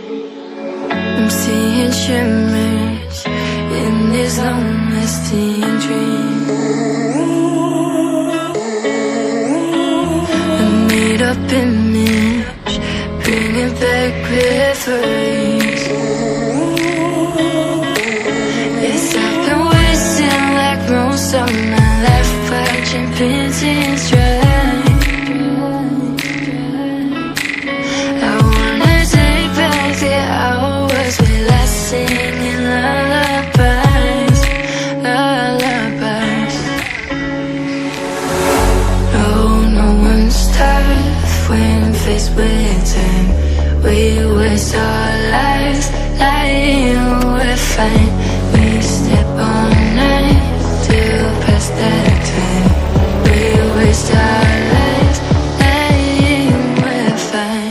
I'm seeing shimmers in this long-lasting dream. A made-up image, bringing back memories. Yes, I've been wasting like most of my life, watching paintings dry. I wanna take back the hours we last singing lullabies, lullabies. Oh, no one's tough when faced with time. We waste our lives lying, we're fine. We step on night till past that time. We waste our lives lying, we're fine.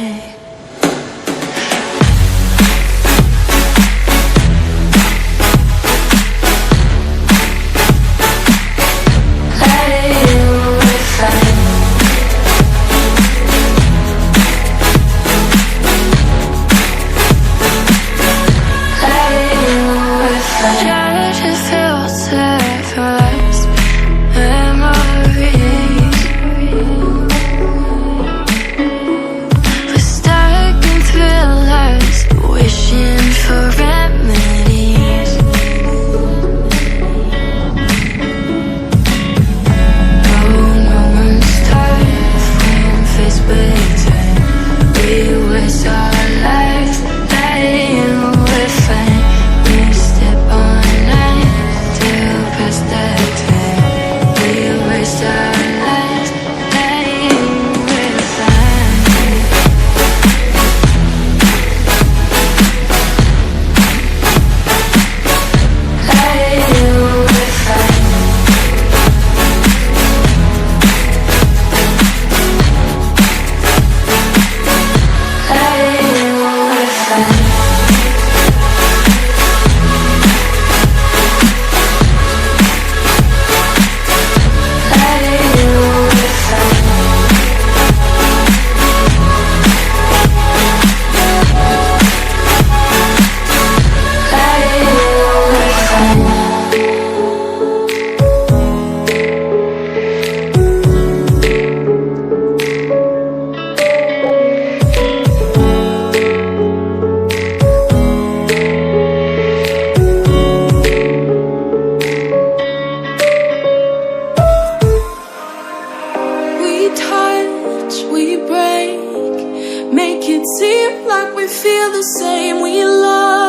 Make it seem like we feel the same. We love